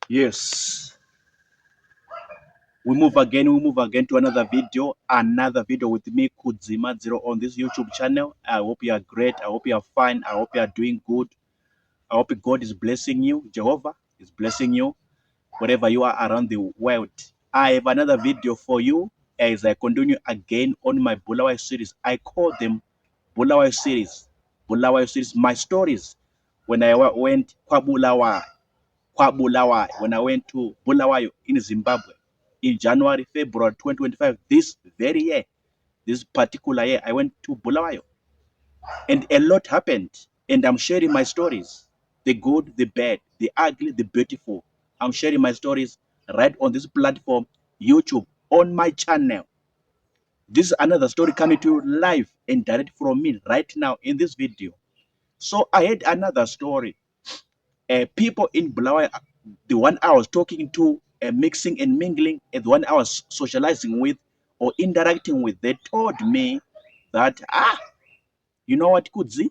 Yes, we move again to another video with me, Kudzi Madziro, on this YouTube channel. I hope you are great. I hope you are fine. I hope you are doing good. I hope God is blessing you. Jehovah is blessing you wherever you are around the world. I have another video for you as I continue again on my Bulawayo series. I call them Bulawayo series. Bulawayo series, my stories. When I went Kwabulawayo, when I went to Bulawayo in Zimbabwe in January, February 2025, this very year, this particular year, I went to Bulawayo. And a lot happened. And I'm sharing my stories, the good, the bad, the ugly, the beautiful. I'm sharing my stories right on this platform, YouTube, on my channel. This is another story coming to you live and direct from me right now in this video. So I had another story. People in Bulawayo, the one I was talking to, mixing and mingling, and the one I was socializing with or interacting with, they told me that, you know what, Kudzi?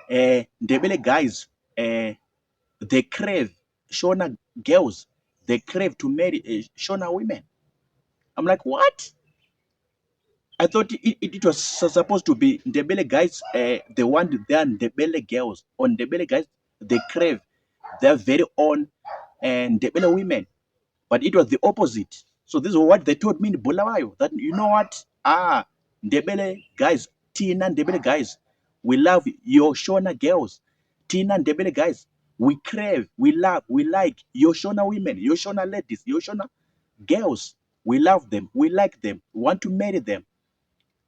Ndebele guys, they crave Shona girls. They crave to marry Shona women. I'm like, what? I thought it was supposed to be Ndebele guys. They want their Ndebele girls. On Ndebele guys, they crave their very own Ndebele women. But it was the opposite. So this is what they told me in Bulawayo. That, you know what? Ndebele guys, Tina Ndebele guys, we love your Shona girls. Tina Ndebele guys, we crave, we love, we like your Shona women, your Shona ladies, your Shona girls. We love them, we like them, we want to marry them,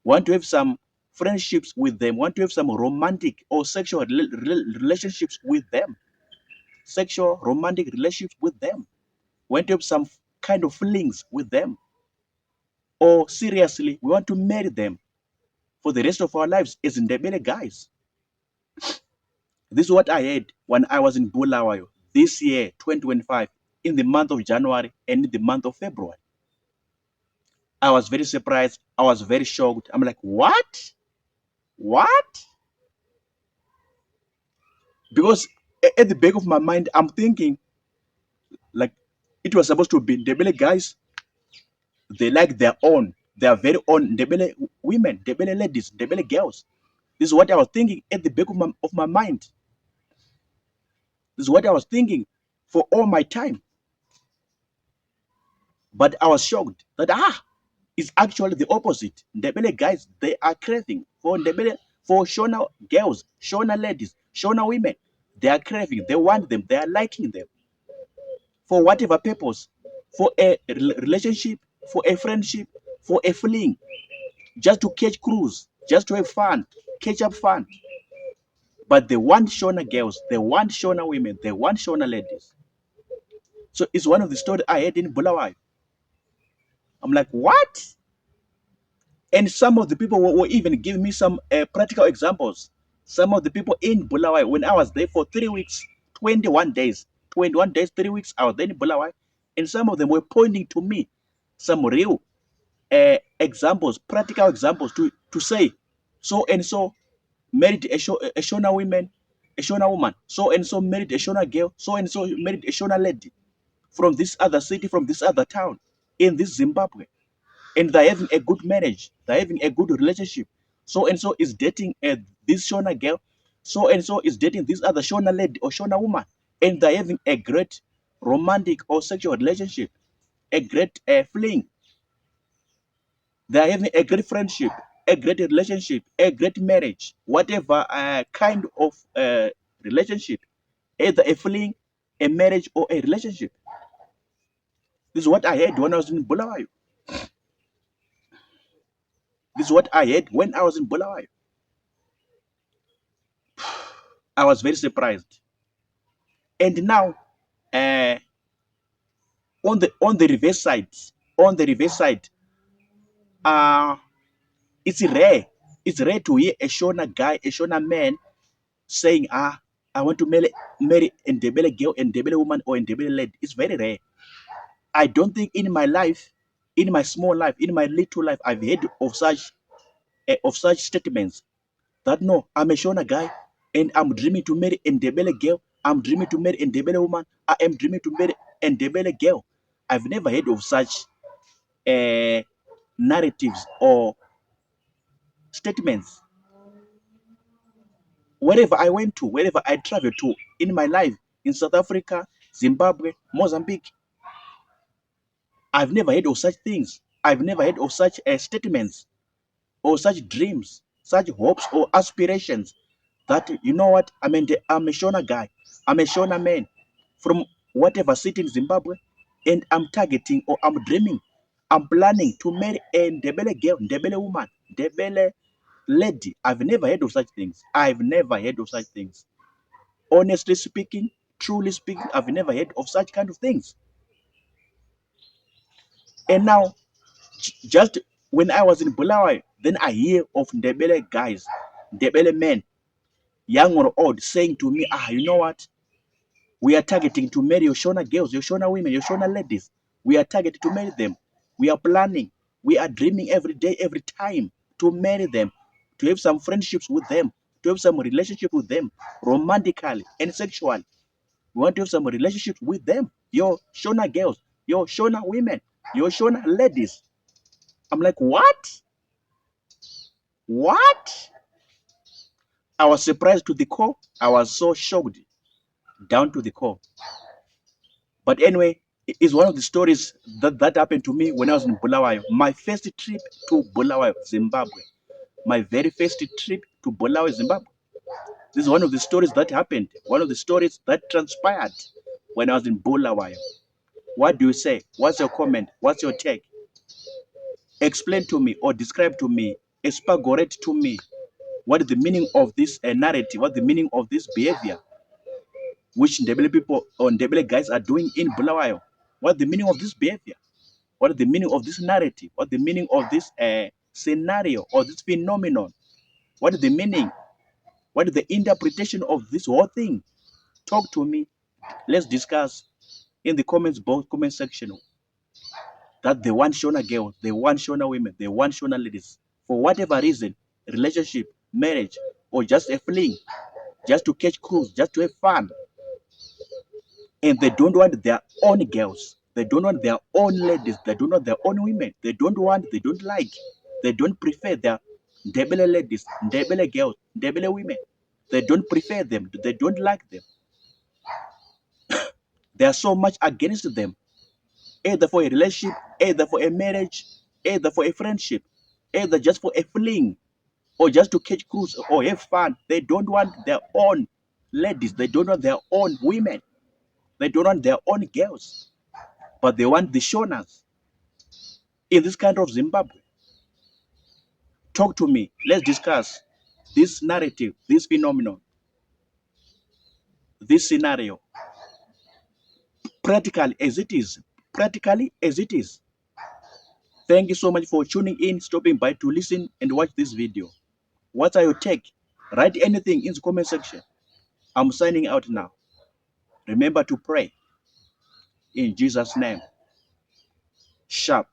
want to have some friendships with them, want to have some romantic or sexual relationships with them, sexual romantic relationships with them, want to have some kind of feelings with them, or seriously, we want to marry them for the rest of our lives as Ndebele guys. This is what I heard when I was in Bulawayo this year, 2025, in the month of January and in the month of February. I was very surprised. I was very shocked. I'm like, what? What? Because at the back of my mind, I'm thinking, like, it was supposed to be Ndebele guys. They like their very own Ndebele women, Ndebele ladies, Ndebele girls. This is what I was thinking at the back of my mind. This is what I was thinking for all my time. But I was shocked that, it's actually the opposite. Ndebele guys, they are craving for Ndebele, for Shona girls, Shona ladies, Shona women. They are craving, they want them, they are liking them. For whatever purpose, for a relationship, for a friendship, for a fling, just to catch cruise, just to have fun, catch up fun. But they want Shona girls, they want Shona women, they want Shona ladies. So it's one of the stories I heard in Bulawayo. I'm like, what? And some of the people were even giving me some practical examples. Some of the people in Bulawayo, when I was there for 3 weeks, 21 days, 3 weeks, I was there in Bulawayo, and some of them were pointing to me some real examples, practical examples to say, so and so married a Shona woman, a Shona woman, so and so married a Shona girl, so and so married a Shona lady from this other city, from this other town in this Zimbabwe. And they're having a good marriage, they're having a good relationship. So and so is dating this Shona girl, so and so is dating this other Shona lady or Shona woman, and they're having a great romantic or sexual relationship, a great fling. They're having a great friendship, a great relationship, a great marriage, whatever kind of relationship, either a fling, a marriage, or a relationship. This is what I heard when I was in Bulawayo. This is what I heard when I was in Bulawayo. I was very surprised. And now, on the reverse side, it's rare. It's rare to hear a Shona guy, a Shona man saying, I want to marry a Ndebele girl, a Ndebele woman, or a Ndebele lady. It's very rare. I don't think in my life in my small life, in my little life, I've heard of such statements that no, I'm a Shona guy and I'm dreaming to marry a Ndebele girl. I'm dreaming to marry a Ndebele woman. I am dreaming to marry a Ndebele girl. I've never heard of such narratives or statements. Wherever I went to, wherever I traveled to in my life, in South Africa, Zimbabwe, Mozambique, I've never heard of such things. I've never heard of such statements or such dreams, such hopes or aspirations that, you know what, I'm a Shona guy, I'm a Shona man from whatever city in Zimbabwe, and I'm targeting or I'm dreaming, I'm planning to marry a Ndebele girl, Ndebele woman, Ndebele lady. I've never heard of such things. I've never heard of such things. Honestly speaking, truly speaking, I've never heard of such kind of things. And now, just when I was in Bulawayo, then I hear of Ndebele guys, Ndebele men, young or old, saying to me, you know what? We are targeting to marry your Shona girls, your Shona women, your Shona ladies. We are targeted to marry them. We are planning. We are dreaming every day, every time to marry them, to have some friendships with them, to have some relationship with them, romantically and sexually. We want to have some relationship with them, your Shona girls, your Shona women, your Shona ladies. I'm like, what? What? I was surprised to the core. I was so shocked down to the core. But anyway, it's one of the stories that happened to me when I was in Bulawayo. My first trip to Bulawayo, Zimbabwe. My very first trip to Bulawayo, Zimbabwe. This is one of the stories that happened. One of the stories that transpired when I was in Bulawayo. What do you say? What's your comment? What's your take? Explain to me or describe to me, expagorate to me, what is the meaning of this narrative? What is the meaning of this behavior which Ndebele people or Ndebele guys are doing in Bulawayo? What is the meaning of this behavior? What is the meaning of this narrative? What is the meaning of this scenario or this phenomenon? What is the meaning? What is the interpretation of this whole thing? Talk to me. Let's discuss in the comments box, comment section, that they want Shona girls, they want Shona women, they want Shona ladies. For whatever reason, relationship, marriage, or just a fling, just to catch cruise, just to have fun. And they don't want their own girls. They don't want their own ladies. They don't want their own women. They don't like, they don't prefer their Ndebele ladies, Ndebele girls, Ndebele women. They don't prefer them. They don't like them. They are so much against them. Either for a relationship, either for a marriage, either for a friendship, either just for a fling, or just to catch cruise or have fun. They don't want their own ladies. They don't want their own women. They don't want their own girls. But they want the Shonas in this kind of Zimbabwe. Talk to me. Let's discuss this narrative, this phenomenon, this scenario, practically as it is. Practically as it is. Thank you so much for tuning in, stopping by to listen and watch this video. What are your take? Write anything in the comment section. I'm signing out now. Remember to pray. In Jesus' name. Sharp.